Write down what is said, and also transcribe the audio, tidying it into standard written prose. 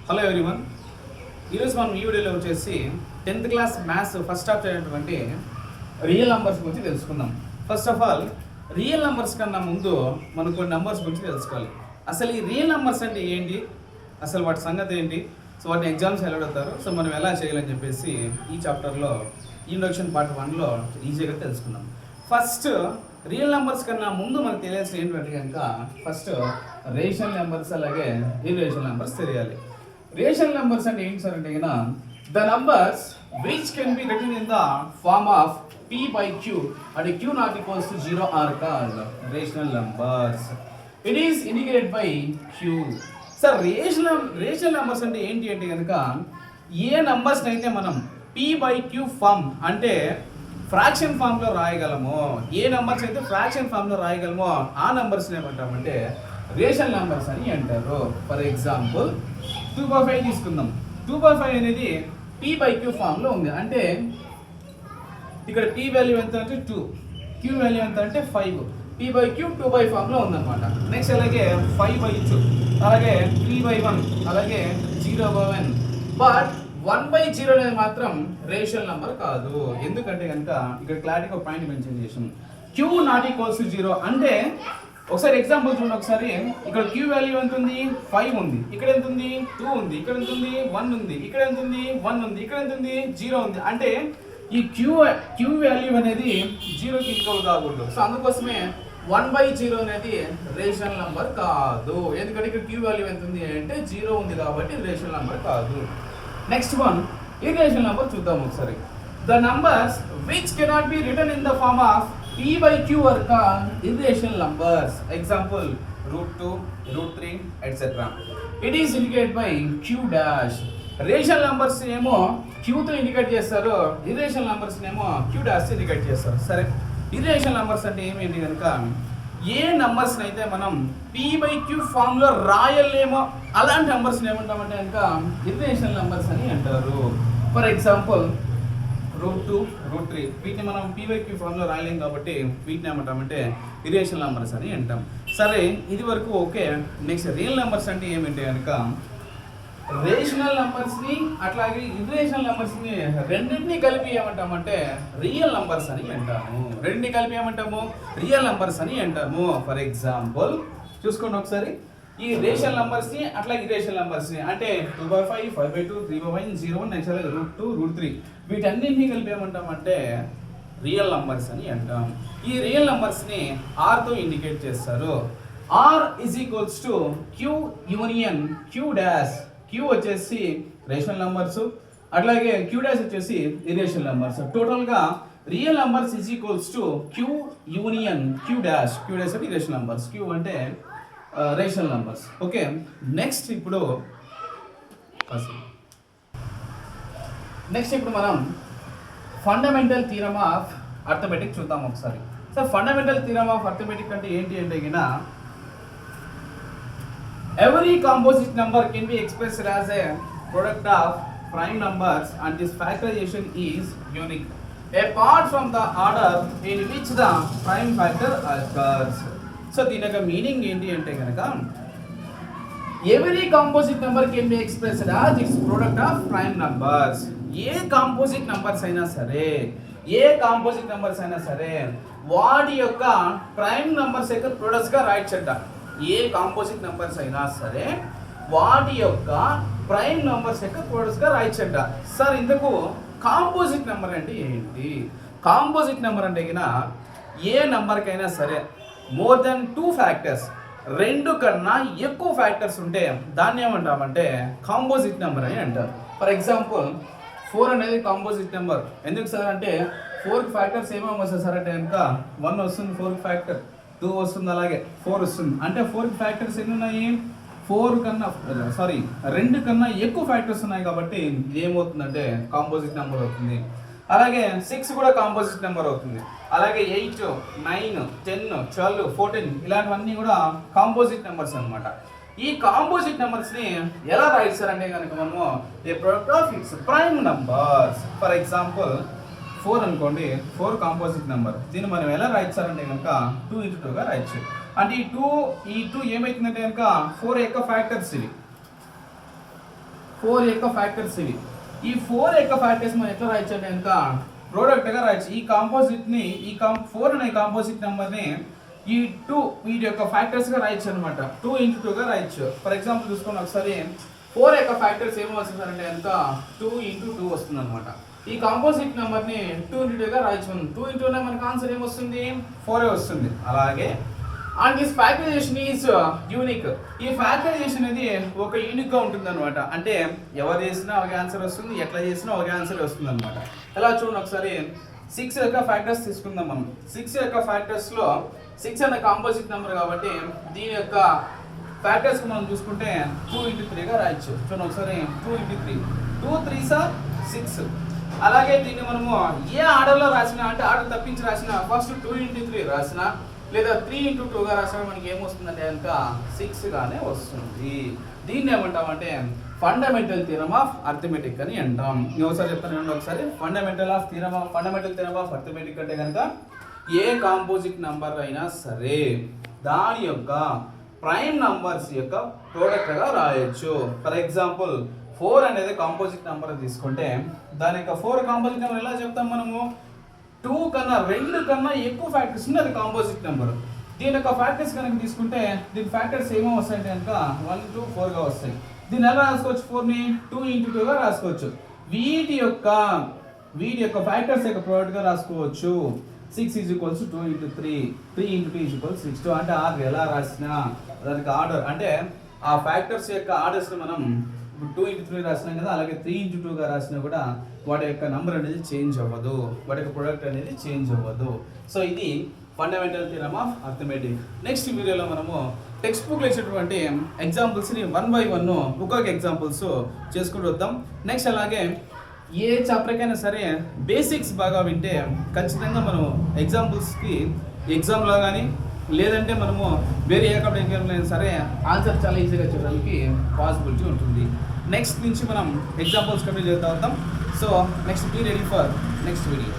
Hello everyone. ఈరోజు మనం ఈ వీడియోలో వచ్చేసి 10th class maths first half అయినటువంటి రియల్ నంబర్స్ గురించి తెలుసుకుందాం. First of all real numbers కన్నా ముందు మనం కొన్ని నంబర్స్ గురించి తెలుసుకోవాలి. అసలు ఈ రియల్ నంబర్స్ అంటే ఏంటి, అసలు వాటి సంగతి ఏంటి, సో వాటిని ఎగ్జామ్స్ ఎలా అడుగుతారు, సో మనం ఎలా చేయాలని చెప్పేసి ఈ చాప్టర్లో ఇంట్రొడక్షన్ పార్ట్ 1లో ఈజీగా తెలుసుకుందాం. ఫస్ట్ రియల్ నెంబర్స్ కన్నా ముందు మనకు తెలియాల్సిన ఏంటంటే కనుక ఫస్ట్ రేషనల్ నెంబర్స్ అలాగే ఇర్రేషనల్ నెంబర్స్ తెలియాలి. రేషనల్ నెంబర్స్ అంటే ఏంటి సార్ అంటే కనుక the numbers which can be written in the form of p by q and q not equals to 0 are called rational numbers. It is indicated by q. Sir rational numbers అంటే ఏంటి అంటే కనుక ఏ numbers అయితే మనం p by q form అంటే fraction ఫామ్లో రాయగలమో, ఏ numbers అయితే fraction ఫామ్లో రాయగలమో ఆ నెంబర్స్ని ఏమంటామంటే రేషనల్ నెంబర్స్ అని అంటారు. ఫర్ ఎగ్జాంపుల్ 2/5 తీసుకుందాం. 2/5 అనేది p by q ఫామ్లో ఉంది. అంటే ఇక్కడ p వాల్యూ ఎంత అంటే 2, q వాల్యూ ఎంత అంటే 5, p by q 2/5 ఫామ్లో ఉందన్నమాట. నెక్స్ట్ అలాగే 5/2, అలాగే 3/1, అలాగే 0/1. బట్ 1/0 అనేది మాత్రం రేషనల్ నెంబర్ కాదు. ఎందుకంటే కనుక ఇక్కడ క్లారిటీగా పాయింట్ మెన్షన్ చేసాం. q నాట్ ఈక్వల్స్ టు 0 అంటే ఒకసారి ఎగ్జాంపుల్ చూడండి. ఒకసారి ఇక్కడ q వాల్యూ ఎంత ఉంది, 5 ఉంది. ఇక్కడ ఎంత ఉంది, 2 ఉంది. ఇక్కడ ఎంత ఉంది, 1 ఉంది. ఇక్కడ ఎంత ఉంది, 1 ఉంది. ఇక్కడ ఎంత ఉంది, 0 ఉంది. అంటే ఈ q వాల్యూ అనేది 0కి ఈక్వల్ కాకూడదు. సో అందుకోసమే 1/0 అనేది రేషనల్ నెంబర్ కాదు. ఎందుకంటే ఇక్కడ q వాల్యూ ఎంత ఉంది అంటే 0 ఉంది కాబట్టి రేషనల్ నెంబర్ కాదు. నెక్స్ట్ వన్ ఇర్రేషనల్ నెంబర్ చూద్దాం ఒకసారి. The numbers which cannot be written in the form of p by q are called irrational numbers. Example √2, √3 etc. It is indicated by q dash. Rational numbers ఏమో q తో indicate చేస్తారు, irrational numbers ఏమో q dash indicate చేస్తారు. సరే, irrational numbers అంటే ఏమేంటి కనుక ఏ numbers అయితే మనం p by q ఫామ్ లో రాయలేమో అలాంటి నెంబర్స్ ఏమంటామంటే కనుక ఇర్రేషనల్ నెంబర్స్ అని అంటారు. ఫర్ ఎగ్జాంపుల్ √2, √3 వీటిని మనం p by q ఫామ్ లో రాయలేం కాబట్టి వీటిని ఏమంటామంటే ఇర్రేషనల్ నెంబర్స్ అని అంటాం. సరే, ఇది వరకు ఓకే. నెక్స్ట్ రియల్ నెంబర్స్ అంటే ఏమిటి కనుక రేషనల్ నెంబర్స్ ని అట్లాగే ఇర్రేషనల్ నెంబర్స్ ని రెండింటిని కలిపి ఏమంటామంటే రియల్ నెంబర్స్ అని అంటాము. రెండింటిని కలిపి ఏమంటాము, రియల్ నెంబర్స్ అని అంటాము. ఫర్ ఎగ్జాంపుల్ చూసుకోండి ఒకసారి. ఈ రేషనల్ నెంబర్స్ ని అట్లాగే ఇర్రేషనల్ నెంబర్స్ ని అంటే 2/5, 5/2, 3/1, 0/1, నెక్స్ట్ అలాగే √2, √3 వీటన్నింటినీ కలిపి ఏమంటామంటే రియల్ నెంబర్స్ అని అంటాం. ఈ రియల్ నెంబర్స్ ని r తో ఇండికేట్ చేస్తారు. r is equals to q union q dash. q వచ్చేసి రేషనల్ నెంబర్స్, అట్లాగే q డాష్ వచ్చేసి ఇర్రేషనల్ నెంబర్స్. టోటల్ గా real numbers is equals to q union q dash. q dash అంటే irrational numbers, q అంటే rational numbers. Okay, next ఇప్పుడు మనం fundamental theorem of arithmetic చూద్దాం ఒకసారి. Sir, fundamental theorem of arithmetic అంటే ఏంటి అంటే గిన every composite number can be expressed as a product of prime numbers and this factorization is unique apart from the order in which the prime factor occurs. So దీని యొక్క meaning ఏంటి అంటే కనుక every composite number can be expressed as its product of prime numbers. A composite numbers అయినా సరే వాటి యొక్క prime numbers యొక్క ప్రొడక్ట్స్ గా రాయొచ్చట. ఏ కాంపోజిట్ నెంబర్స్ అయినా సరే వాటి యొక్క ప్రైమ్ నెంబర్స్ యొక్క ప్రొడక్ట్స్ గా రాయొచ్చట. సార్, ఇందుకు కాంపోజిట్ నెంబర్ అంటే ఏంటి? కాంపోజిట్ నెంబర్ అంటే కినా ఏ నెంబర్కైనా సరే మోర్ దెన్ 2 ఫ్యాక్టర్స్, 2 కన్నా ఎక్కువ ఫ్యాక్టర్స్ ఉంటే దాన్ని ఏమంటామంటే కాంపోజిట్ నెంబర్ అని అంటారు. ఫర్ ఎగ్జాంపుల్ 4 అనేది కాంపోజిట్ నెంబర్. ఎందుకు సార్ అంటే 4 ఫ్యాక్టర్స్ ఏమేమి వస్తాయి సార్ అంటే కనుక 1 వస్తుంది, 4 ఫ్యాక్టర్ 2 వస్తుంది, అలాగే 4 వస్తుంది. అంటే 4 ఫ్యాక్టర్స్ ఎన్ని ఉన్నాయి, 2 కన్నా ఎక్కువ ఫ్యాక్టర్స్ ఉన్నాయి కాబట్టి ఏమవుతుందంటే కాంపోజిట్ నెంబర్ అవుతుంది. అలాగే 6 కూడా కాంపోజిట్ నెంబర్ అవుతుంది. అలాగే 8, 9, 10, 12, 14 ఇలాంటివన్నీ కూడా కాంపోజిట్ నెంబర్స్ అన్నమాట. ఈ కాంపోజిట్ నెంబర్స్ ని ఎలా రాయిస్తారంటే కనుక మనము a product of its prime numbers. For example 4 అనుకోండి, 4 కాంపోజిట్ నెంబర్. దీన్ని మనం ఎలా రాయించాలంటే కనుక 2 × 2గా రాయొచ్చు. అంటే ఈ 2 ఏమైతుందంటే కనుక 4 యొక్క ఫ్యాక్టర్స్ ఇవి. 4 యొక్క ఫ్యాక్టర్స్ ఇవి. ఈ 4 యొక్క ఫ్యాక్టర్స్ మనం ఎట్లా రాయొచ్చు అంటే కనుక ప్రోడక్ట్గా రాయొచ్చు. ఈ కాంపోజిట్ని 4 అనే కాంపోజిట్ నెంబర్ని ఈ 2 వీటి యొక్క ఫ్యాక్టర్స్గా రాయొచ్చు అనమాట. 2 into 2గా రాయొచ్చు. ఫర్ ఎగ్జాంపుల్ చూసుకోండి ఒకసారి 4 యొక్క ఫ్యాక్టర్స్ ఏమో వస్తుందంటే కనుక 2 into 2 వస్తుంది అనమాట. ఈ కాంపోజిట్ నెంబర్ని 2 into 2గా రాయొచ్చు. 2 into 2 మనకు ఆన్సర్ ఏమొస్తుంది 4 వస్తుంది. అలాగే and this factorization is unique. ఈ ఫ్యాక్టరైజేషన్ అనేది ఒక యూనిక్గా ఉంటుంది అనమాట. అంటే ఎవరు చేసినా ఒక ఆన్సర్ వస్తుంది, ఎట్లా చేసినా ఒక ఆన్సర్ వస్తుంది అనమాట. ఎలా చూడండి ఒకసారి 6 యొక్క ఫ్యాక్టర్స్ తీసుకుందాం మనం. 6 యొక్క ఫ్యాక్టర్స్లో 6 అనే కాంపోజిట్ నెంబర్ కాబట్టి దీని యొక్క ఫ్యాక్టర్స్ మనం చూసుకుంటే 2 into 3గా రాయొచ్చు. చూడండి ఒకసారి 2 into 3, 2 3s are 6. అలాగే దీన్ని మనము ఏ ఆర్డర్లో రాసినా అంటే ఆర్డర్ తప్పించి రాసినా ఫస్ట్ 2 into 3 రాసినా లేదా 3 into 2గా రాసినా మనకి ఏమొస్తుందంటే కనుక 6గానే వస్తుంది. దీన్ని ఏమంటామంటే ఫండమెంటల్ థియరమ్ ఆఫ్ అర్థమెటిక్ అని అంటాం. ఒకసారి చెప్తాను ఒకసారి. ఫండమెంటల్ థియరమ్ ఆఫ్ అర్థమెటిక్ అంటే కనుక ఏ కాంపోజిట్ నంబర్ అయినా సరే దాని యొక్క ప్రైమ్ నంబర్స్ యొక్క ప్రోడక్ట్గా రాయొచ్చు. ఫర్ ఎగ్జాంపుల్ 4 అనేది కాంపోజిట్ నెంబర్ తీసుకుంటే దాని యొక్క 4 కాంపోజిట్ నెంబర్ ఎలా చెప్తాం మనము 2 కన్నా 2 కన్నా ఎక్కువ ఫ్యాక్టర్స్ ఉంది అది కాంపోజిట్ నెంబర్. దీని యొక్క ఫ్యాక్టర్స్ కనుక తీసుకుంటే దీని ఫ్యాక్టర్స్ ఏమో వస్తాయంటే కనుక 1 2 4గా వస్తాయి. దీన్ని ఎలా రాసుకోవచ్చు 4ని 2 into 2గా రాసుకోవచ్చు. వీటి యొక్క ఫ్యాక్టర్స్ యొక్క ప్రోడక్ట్గా రాసుకోవచ్చు. 6 is equals to 2 into 3, 3 into 2 is equals to 6. అంటే ఆర్డర్ ఎలా రాసినా దానికి ఆర్డర్ అంటే ఆ ఫ్యాక్టర్స్ యొక్క ఆర్డర్స్ని మనం ఇప్పుడు 2 into 3 రాసినాం కదా, అలాగే 3 into 2గా రాసినా కూడా వాటి యొక్క నెంబర్ అనేది చేంజ్ అవ్వదు, వాటి యొక్క ప్రొడక్ట్ అనేది చేంజ్ అవ్వదు. సో ఇది fundamental theorem of arithmetic. Next వీడియోలో మనము టెక్స్ట్ బుక్లో ఇచ్చినటువంటి ఎగ్జాంపుల్స్ని 1 by 1 ఒక్కొక్క ఎగ్జాంపుల్స్ చేసుకుంటూ వద్దాం. నెక్స్ట్ అలాగే ఏ చాప్టర్కైనా సరే బేసిక్స్ బాగా వింటే ఖచ్చితంగా మనం ఎగ్జామ్లో కానీ లేదంటే మనము వేరే ఏ ఎగ్జామ్లో అయినా సరే ఆన్సర్ చాలా ఈజీగా చేయడానికి పాసిబిలిటీ ఉంటుంది. నెక్స్ట్ నుంచి మనం ఎగ్జాంపుల్స్ కంప్లీట్ చేద్దాం. So next be ready for next video.